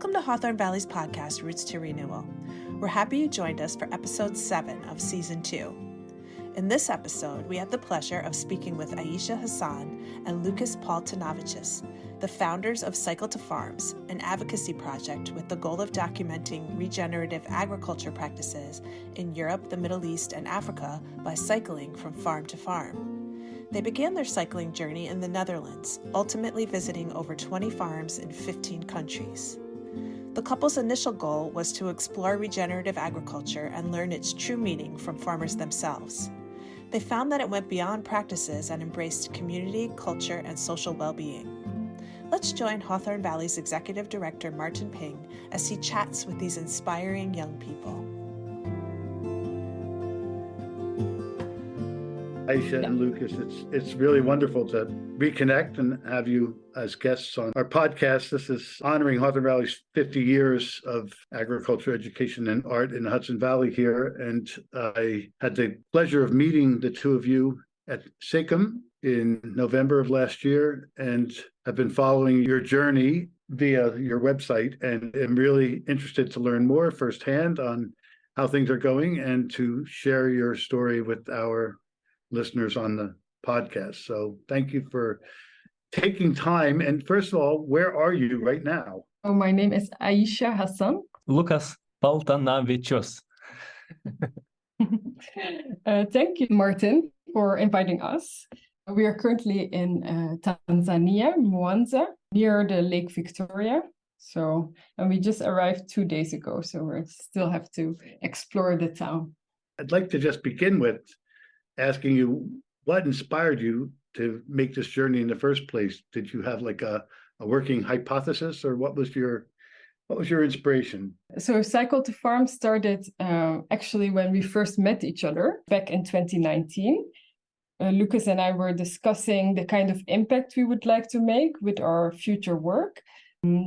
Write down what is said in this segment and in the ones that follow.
Welcome to Hawthorne Valley's podcast, Roots to Renewal. We're happy you joined us for episode 7 of season 2. In this episode, we had the pleasure of speaking with Aisha Hassan and Lucas Paltanovicius, the founders of Cycle to Farms, an advocacy project with the goal of documenting regenerative agriculture practices in Europe, the Middle East, and Africa by cycling from farm to farm. They began their cycling journey in the Netherlands, ultimately visiting over 20 farms in 15 countries. The couple's initial goal was to explore regenerative agriculture and learn its true meaning from farmers themselves. They found that it went beyond practices and embraced community, culture, and social well-being. Let's join Hawthorne Valley's Executive Director Martin Ping as he chats with these inspiring young people. Aisha and Lucas, it's really wonderful to reconnect and have you as guests on our podcast. This is honoring Hawthorne Valley's 50 years of agriculture, education, and art in the Hudson Valley here. And I had the pleasure of meeting the two of you at SACM in November of last year, and have been following your journey via your website, and am really interested to learn more firsthand on how things are going and to share your story with our listeners on the podcast. So thank you for taking time. And first of all, where are you right now? Oh, my name is Aisha Hassan. Lucas Paltanovicius. Thank you, Martin, for inviting us. We are currently in Tanzania, Mwanza, near the Lake Victoria. And we just arrived 2 days ago, so we still have to explore the town. I'd like to just begin with asking you what inspired you to make this journey in the first place. Did you have like a working hypothesis, or what was your inspiration? So Cycle to Farm started actually when we first met each other back in 2019. Lucas and I were discussing the kind of impact we would like to make with our future work.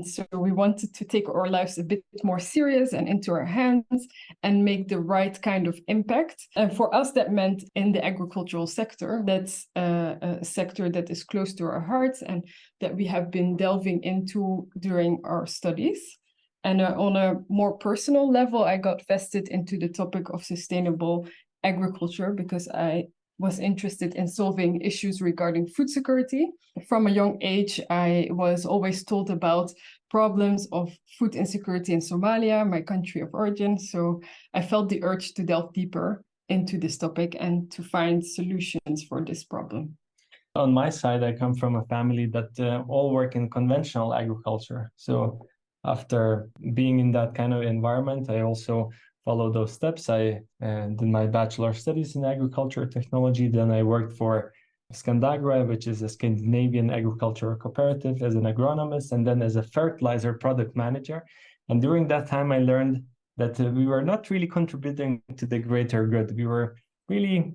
So we wanted to take our lives a bit more serious and into our hands and make the right kind of impact. And for us, that meant in the agricultural sector. That's a sector that is close to our hearts and that we have been delving into during our studies. And on a more personal level, I got vested into the topic of sustainable agriculture because I was interested in solving issues regarding food security. From a young age, I was always told about problems of food insecurity in Somalia, my country of origin. So I felt the urge to delve deeper into this topic and to find solutions for this problem. On my side, I come from a family that all work in conventional agriculture. So after being in that kind of environment, I also follow those steps. I did my bachelor studies in agriculture technology. Then I worked for Scandagra, which is a Scandinavian agricultural cooperative, as an agronomist, and then as a fertilizer product manager. And during that time, I learned that we were not really contributing to the greater good. We were really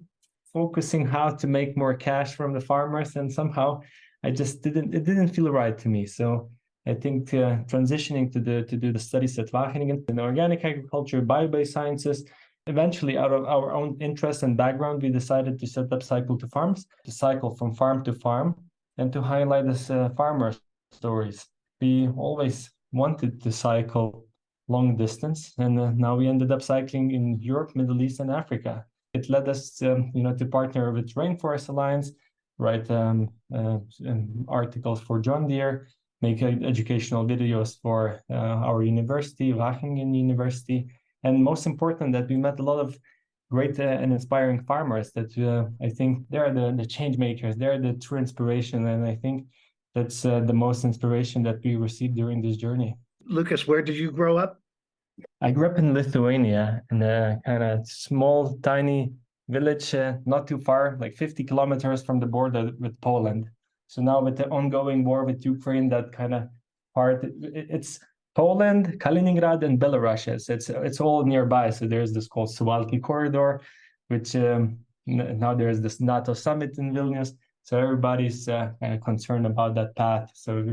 focusing how to make more cash from the farmers, and somehow it didn't feel right to me. So I think transitioning to do the studies at Wageningen in organic agriculture, bio-based sciences, eventually out of our own interest and background, we decided to set up Cycle to Farms, to cycle from farm to farm and to highlight this farmer stories. We always wanted to cycle long distance, and now we ended up cycling in Europe, Middle East, and Africa. It led us to partner with Rainforest Alliance, write articles for John Deere, make educational videos for our university, Wageningen University. And most important, that we met a lot of great and inspiring farmers that I think they're the change makers. They're the true inspiration. And I think that's the most inspiration that we received during this journey. Lucas, where did you grow up? I grew up in Lithuania, in a kind of small, tiny village, not too far, like 50 kilometers from the border with Poland. So now with the ongoing war with Ukraine, that kind of part, it's Poland, Kaliningrad, and Belarus. It's all nearby. So there's this called Suwalki corridor, which now there's this NATO summit in Vilnius. So everybody's kind of concerned about that path. So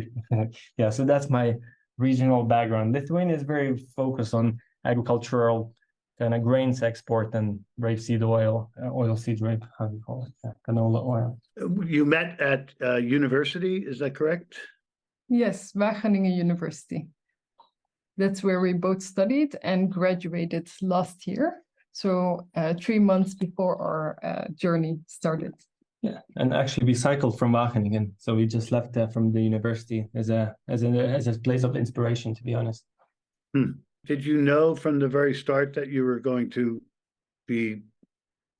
yeah, so that's my regional background. Lithuania is very focused on agricultural kind of grains export and rapeseed oil, oilseed rape, how do you call it? Canola oil. You met at university, is that correct? Yes, Wageningen University. That's where we both studied and graduated last year. So 3 months before our journey started. Yeah, and actually we cycled from Wageningen, so we just left from the university as a place of inspiration, to be honest. Did you know from the very start that you were going to be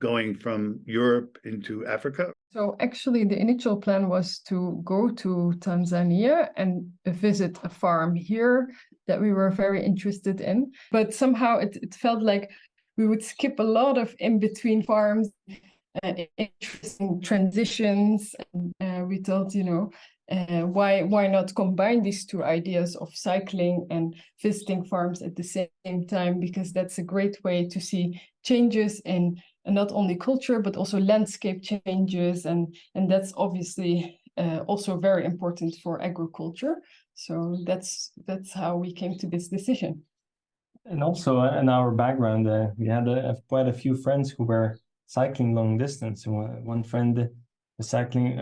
going from Europe into Africa? So actually the initial plan was to go to Tanzania and visit a farm here that we were very interested in. But somehow it felt like we would skip a lot of in-between farms, interesting transitions. And we thought, why not combine these two ideas of cycling and visiting farms at the same time? Because that's a great way to see changes in not only culture, but also landscape changes. And that's obviously also very important for agriculture. So that's how we came to this decision. And also in our background, we had quite a few friends who were cycling long distance. One friend was cycling,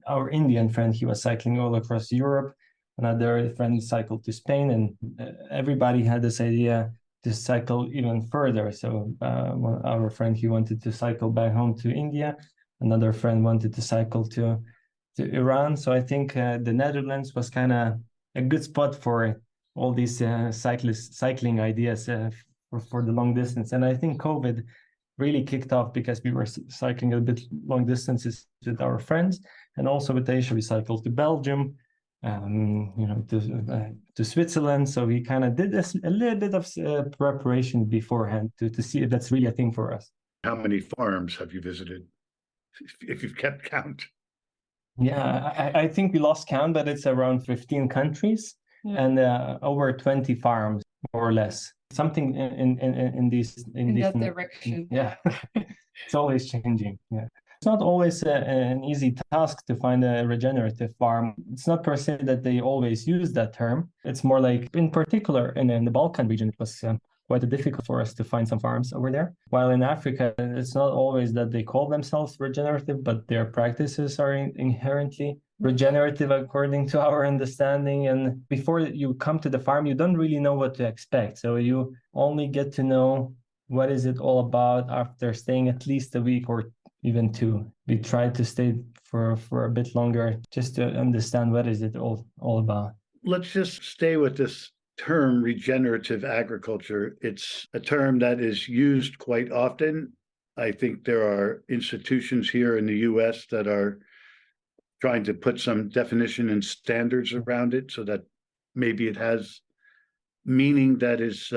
our Indian friend, he was cycling all across Europe. Another friend cycled to Spain, and everybody had this idea to cycle even further. So our friend, he wanted to cycle back home to India. Another friend wanted to cycle to Iran. So I think the Netherlands was kind of a good spot for all these cycling ideas for the long distance. And I think COVID really kicked off because we were cycling a bit long distances with our friends, and also with Asia, we cycled to Belgium, to Switzerland. So we kind of did a little bit of preparation beforehand to see if that's really a thing for us. How many farms have you visited, if you've kept count? Yeah, I think we lost count, but it's around 15 countries. Yeah. And over 20 farms, more or less. Something in that direction. Yeah, it's always changing. Yeah, it's not always an easy task to find a regenerative farm. It's not per se that they always use that term. It's more like, in particular, in the Balkan region, it was quite difficult for us to find some farms over there. While in Africa, it's not always that they call themselves regenerative, but their practices are inherently regenerative according to our understanding. And before you come to the farm, you don't really know what to expect. So you only get to know what is it all about after staying at least a week or even 2. We tried to stay for a bit longer just to understand what is it all about. Let's just stay with this term regenerative agriculture. It's a term that is used quite often. I think there are institutions here in the US that are trying to put some definition and standards around it so that maybe it has meaning that is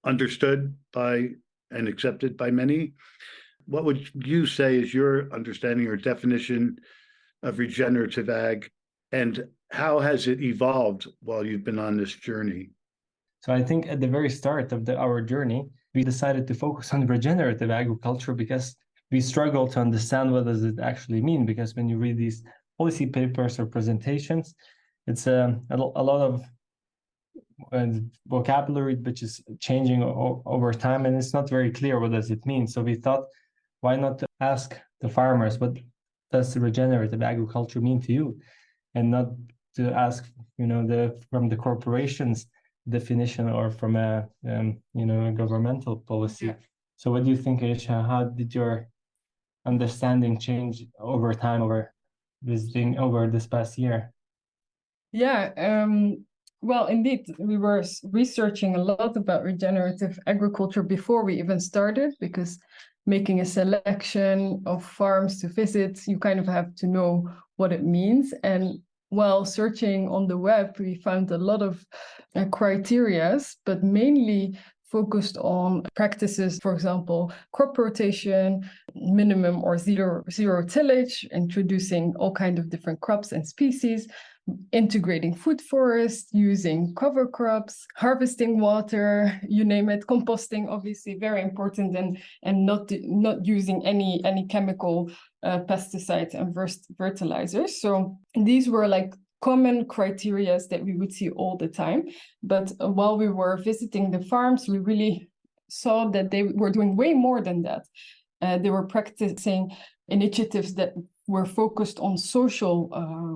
understood by and accepted by many. What would you say is your understanding or definition of regenerative ag, and how has it evolved while you've been on this journey? So I think at the very start of our journey, we decided to focus on regenerative agriculture because we struggle to understand what does it actually mean. Because when you read these policy papers or presentations, it's a lot of vocabulary which is changing over time, and it's not very clear what does it mean. So we thought, why not ask the farmers, what does regenerative agriculture mean to you, and not to ask from the corporations definition or from a governmental policy. Yeah. So what do you think, Aisha? How did your understanding change over time, over this past year? Yeah, well, indeed, we were researching a lot about regenerative agriculture before we even started, because making a selection of farms to visit, you kind of have to know what it means. And while searching on the web, we found a lot of criteria, but mainly focused on practices, for example, crop rotation, minimum or zero tillage, introducing all kinds of different crops and species, integrating food forests, using cover crops, harvesting water, you name it, composting, obviously very important, and not using any chemical pesticides and fertilizers. So these were like common criteria that we would see all the time. But while we were visiting the farms, we really saw that they were doing way more than that. They were practicing initiatives that were focused on social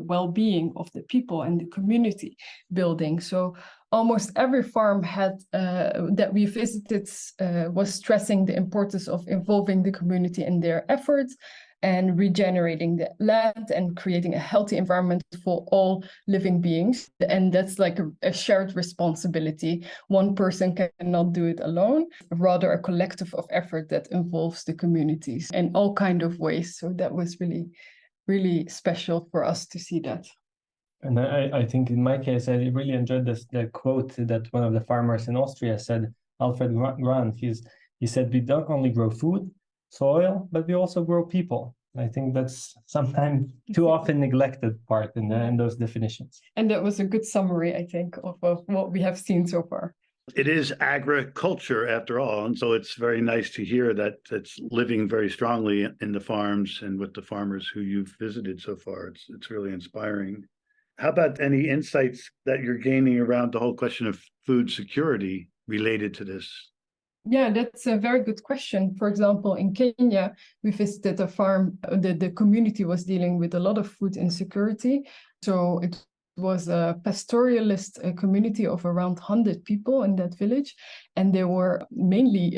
well-being of the people and the community building. So almost every farm had that we visited was stressing the importance of involving the community in their efforts and regenerating the land and creating a healthy environment for all living beings. And that's like a shared responsibility. One person cannot do it alone, rather a collective of effort that involves the communities in all kind of ways. So that was really, really special for us to see that. And I think in my case, I really enjoyed the quote that one of the farmers in Austria said, Alfred Grant. He said, we don't only grow food, soil, but we also grow people. I think that's sometimes too often neglected part in those definitions. And that was a good summary, I think, of what we have seen so far. It is agriculture after all, and so it's very nice to hear that it's living very strongly in the farms and with the farmers who you've visited so far. It's really inspiring. How about any insights that you're gaining around the whole question of food security related to this? Yeah, that's a very good question. For example, in Kenya, we visited a farm. The community was dealing with a lot of food insecurity. So it was a pastoralist community of around 100 people in that village. And they were mainly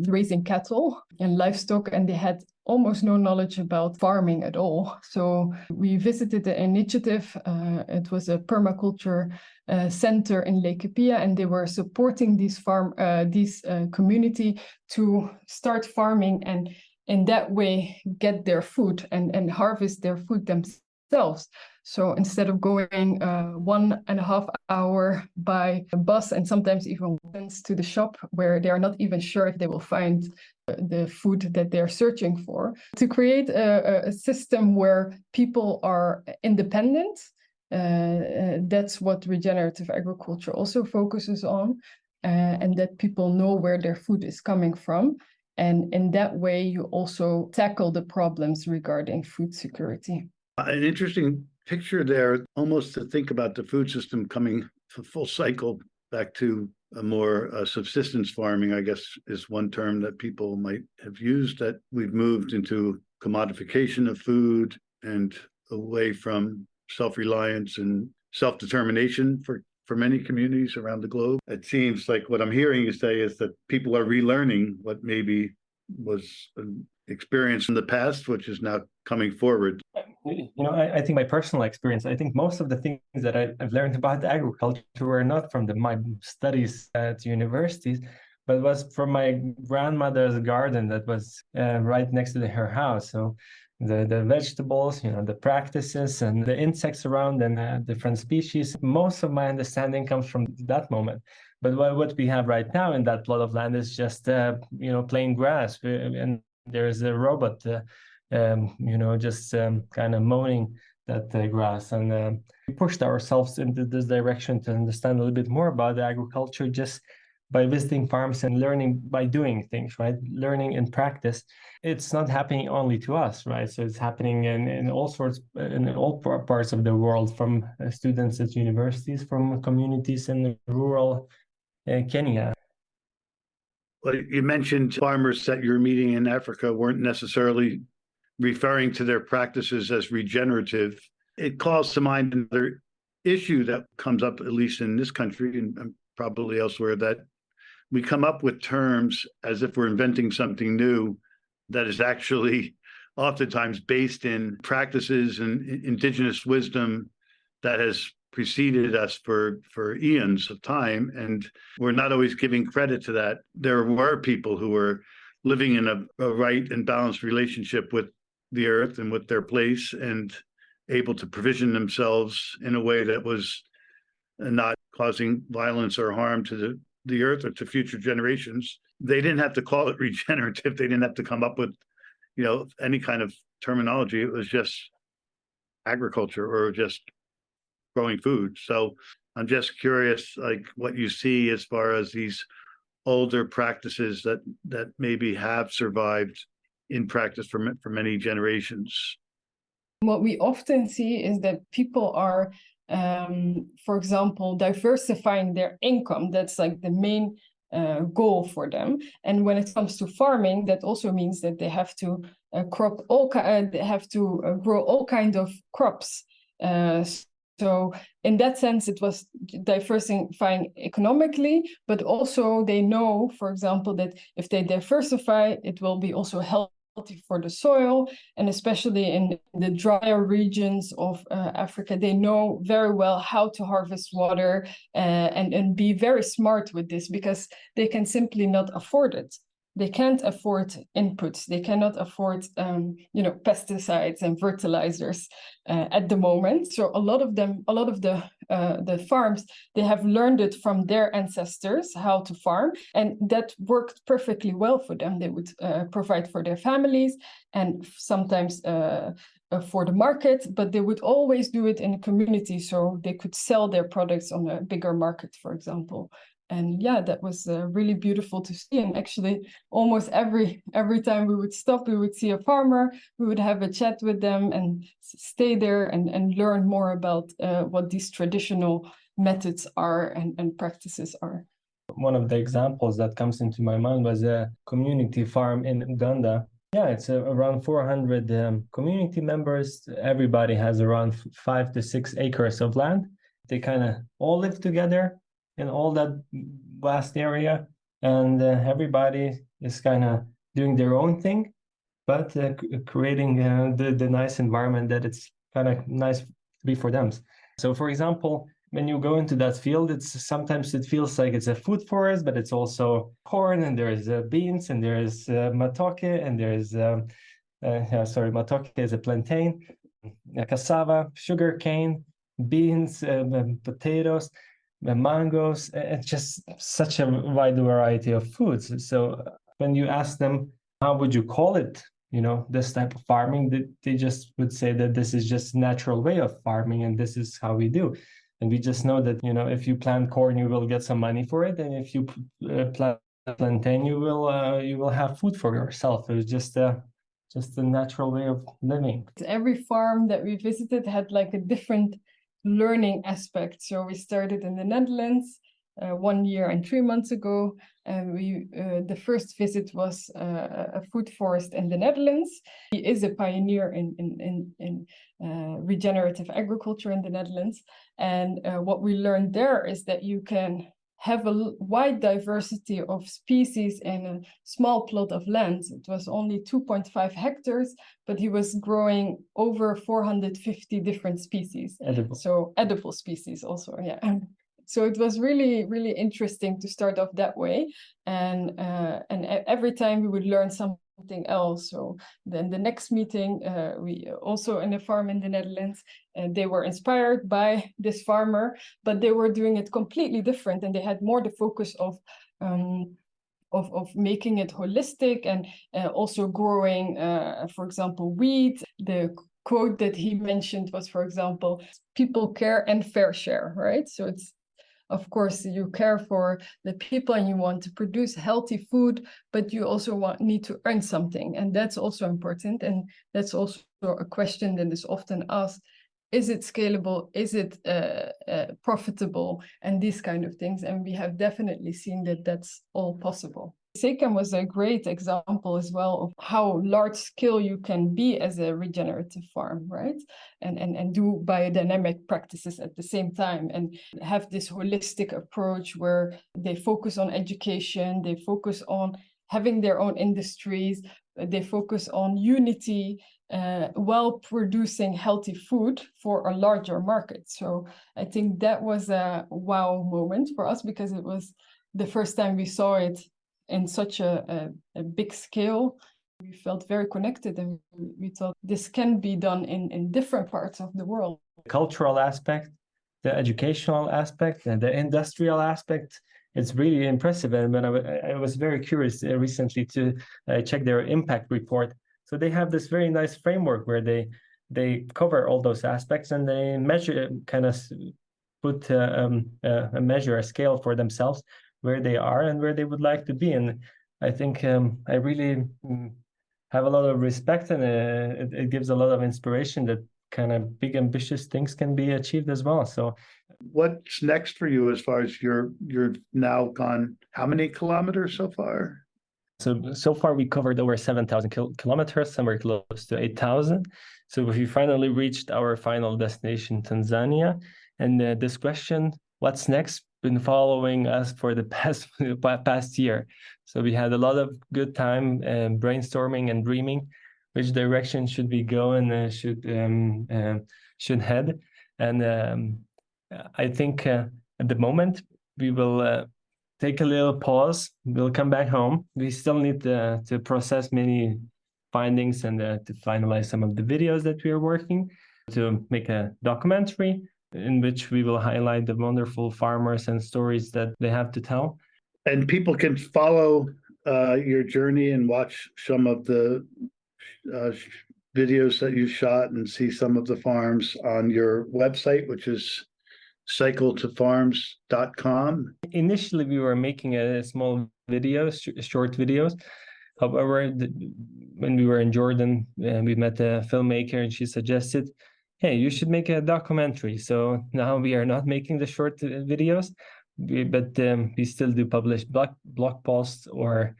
raising cattle and livestock, and they had almost no knowledge about farming at all. So we visited the initiative. It was a permaculture center in Laikipia, and they were supporting this community to start farming and in that way get their food and harvest their food themselves. So instead of going 1.5 hours by bus and sometimes even to the shop where they are not even sure if they will find the food that they're searching for, to create a system where people are independent. That's what regenerative agriculture also focuses on, and that people know where their food is coming from. And in that way, you also tackle the problems regarding food security. An interesting picture there, almost to think about the food system coming full cycle back to a more subsistence farming, I guess, is one term that people might have used, that we've moved into commodification of food and away from self-reliance and self-determination for many communities around the globe. It seems like what I'm hearing you say is that people are relearning what maybe was an experience in the past, which is now coming forward. I think my personal experience, I think most of the things that I've learned about agriculture were not from my studies at universities, but was from my grandmother's garden that was right next to her house. So the vegetables, the practices and the insects around and different species, most of my understanding comes from that moment. But what we have right now in that plot of land is just, plain grass. And there's a robot, just kind of mowing that grass. And we pushed ourselves into this direction to understand a little bit more about agriculture just by visiting farms and learning by doing things, right? Learning in practice. It's not happening only to us, right? So it's happening in all parts of the world, from students at universities, from communities in rural Kenya. Well, you mentioned farmers that you're meeting in Africa weren't necessarily referring to their practices as regenerative. It calls to mind another issue that comes up, at least in this country and probably elsewhere, that we come up with terms as if we're inventing something new that is actually oftentimes based in practices and indigenous wisdom that has preceded us for eons of time, and we're not always giving credit to that. There were people who were living in a right and balanced relationship with the earth and with their place, and able to provision themselves in a way that was not causing violence or harm to the earth or to future generations. They didn't have to call it regenerative. They didn't have to come up with, any kind of terminology. It was just agriculture or just growing food. So I'm just curious, like, what you see as far as these older practices that maybe have survived in practice for many generations. What we often see is that people are, for example, diversifying their income. That's like the main goal for them. And when it comes to farming, that also means that they have to grow all kinds of crops. So in that sense, it was diversifying economically, but also they know, for example, that if they diversify, it will be also healthy for the soil, and especially in the drier regions of Africa, they know very well how to harvest water and be very smart with this, because they can simply not afford it. They can't afford inputs. They cannot afford, pesticides and fertilizers at the moment. So a lot of the farms, they have learned it from their ancestors how to farm, and that worked perfectly well for them. They would provide for their families and sometimes for the market, but they would always do it in a community, so they could sell their products on a bigger market, for example. And yeah, that was really beautiful to see. And actually, almost every time we would stop, we would see a farmer, we would have a chat with them and stay there and learn more about what these traditional methods are and practices are. One of the examples that comes into my mind was a community farm in Uganda. Yeah, it's around 400 community members. Everybody has around 5 to 6 acres of land. They kind of all live together in all that vast area, and everybody is kind of doing their own thing, but creating the nice environment that it's kind of nice to be for them. So, for example, when you go into that field, sometimes it feels like it's a food forest, but it's also corn, and there's beans, and there's matoke, and there's matoke is a plantain, cassava, sugar cane, beans, potatoes, mangoes, and just such a wide variety of foods. So when you ask them, how would you call it, this type of farming, they just would say that this is just natural way of farming, and this is how we do. And we just know that, if you plant corn, you will get some money for it, and if you plant plantain, you will have food for yourself. It was just a natural way of living. Every farm that we visited had like a different learning aspect. So we started in the Netherlands 1 year and 3 months ago, and the first visit was a food forest in the Netherlands. He is a pioneer in regenerative agriculture in the Netherlands, and what we learned there is that you can have a wide diversity of species in a small plot of land. It was only 2.5 hectares, but he was growing over 450 different species. Edible. So edible species also, yeah. So it was really, really interesting to start off that way. And every time we would learn something else. So then the next meeting, we also in a farm in the Netherlands, they were inspired by this farmer, but they were doing it completely different, and they had more the focus of making it holistic and also growing, for example, wheat. The quote that he mentioned was, for example, people care and fair share, right? So it's, of course, you care for the people and you want to produce healthy food, but you also need to earn something. And that's also important. And that's also a question that is often asked. Is it scalable? Is it profitable? And these kind of things. And we have definitely seen that that's all possible. Secam was a great example as well of how large scale you can be as a regenerative farm, right? And do biodynamic practices at the same time and have this holistic approach where they focus on education, they focus on having their own industries, they focus on unity, while producing healthy food for a larger market. So I think that was a wow moment for us, because it was the first time we saw it in such a big scale. We felt very connected, and we thought this can be done in different parts of the world. The cultural aspect, the educational aspect, and the industrial aspect, it's really impressive. And when I was very curious recently to check their impact report. So they have this very nice framework where they cover all those aspects, and they measure, kind of put a measure, a scale for themselves, where they are and where they would like to be. And I think I really have a lot of respect, and it gives a lot of inspiration that kind of big ambitious things can be achieved as well. So what's next for you as far as you're now gone how many kilometers so far? So far we covered over 7,000 kilometers, somewhere close to 8,000. So we finally reached our final destination, Tanzania. And this question, what's next, been following us for the past year. So we had a lot of good time brainstorming and dreaming which direction should we go and should head. And I think at the moment we will take a little pause. We'll come back home. We still need to process many findings and to finalize some of the videos that we are working to make a documentary in which we will highlight the wonderful farmers and stories that they have to tell. And people can follow your journey and watch some of the videos that you shot and see some of the farms on your website, which is cycletofarms.com. Initially, we were making a small videos, short videos. However, when we were in Jordan, we met a filmmaker and she suggested, hey, you should make a documentary. So now we are not making the short videos, but we still do publish blog posts or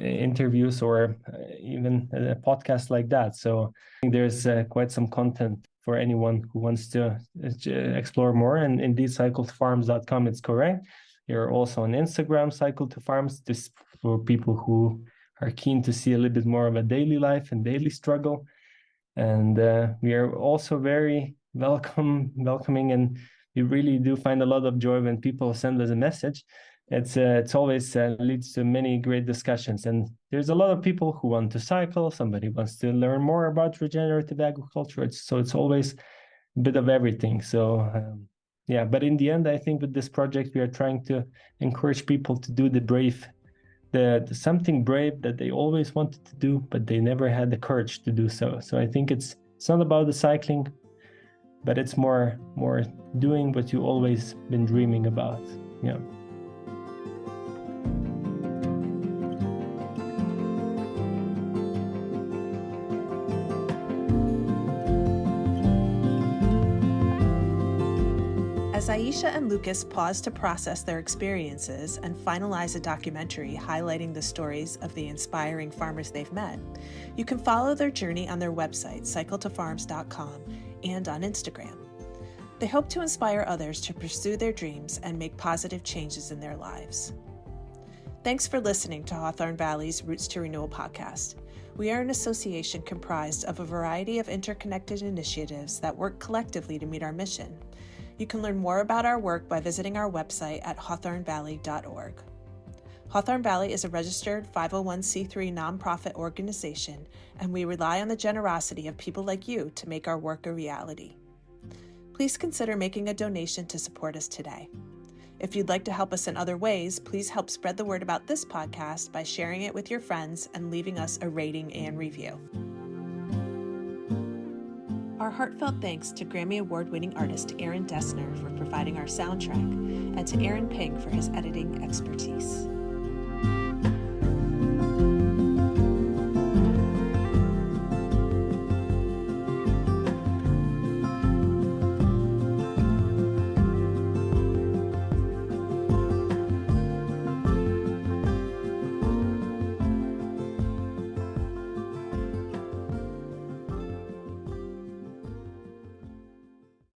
interviews or even a podcast like that. So I think there's quite some content for anyone who wants to explore more. And indeed, cycletofarms.com, it's correct. You're also on Instagram, Cycle to Farms, just for people who are keen to see a little bit more of a daily life and daily struggle. And we are also very welcoming, and we really do find a lot of joy when people send us a message. It's always leads to many great discussions, and there's a lot of people who want to cycle. Somebody wants to learn more about regenerative agriculture. It's always a bit of everything. So yeah, but in the end, I think with this project, we are trying to encourage people to do the something brave that they always wanted to do, but they never had the courage to do so. So I think it's not about the cycling, but it's more doing what you always been dreaming about. Yeah. As Aisha and Lucas pause to process their experiences and finalize a documentary highlighting the stories of the inspiring farmers they've met, you can follow their journey on their website, cycletofarms.com, and on Instagram. They hope to inspire others to pursue their dreams and make positive changes in their lives. Thanks for listening to Hawthorne Valley's Roots to Renewal podcast. We are an association comprised of a variety of interconnected initiatives that work collectively to meet our mission. You can learn more about our work by visiting our website at hawthornevalley.org. Hawthorne Valley is a registered 501c3 nonprofit organization, and we rely on the generosity of people like you to make our work a reality. Please consider making a donation to support us today. If you'd like to help us in other ways, please help spread the word about this podcast by sharing it with your friends and leaving us a rating and review. Our heartfelt thanks to Grammy Award-winning artist Aaron Dessner for providing our soundtrack, and to Aaron Ping for his editing expertise.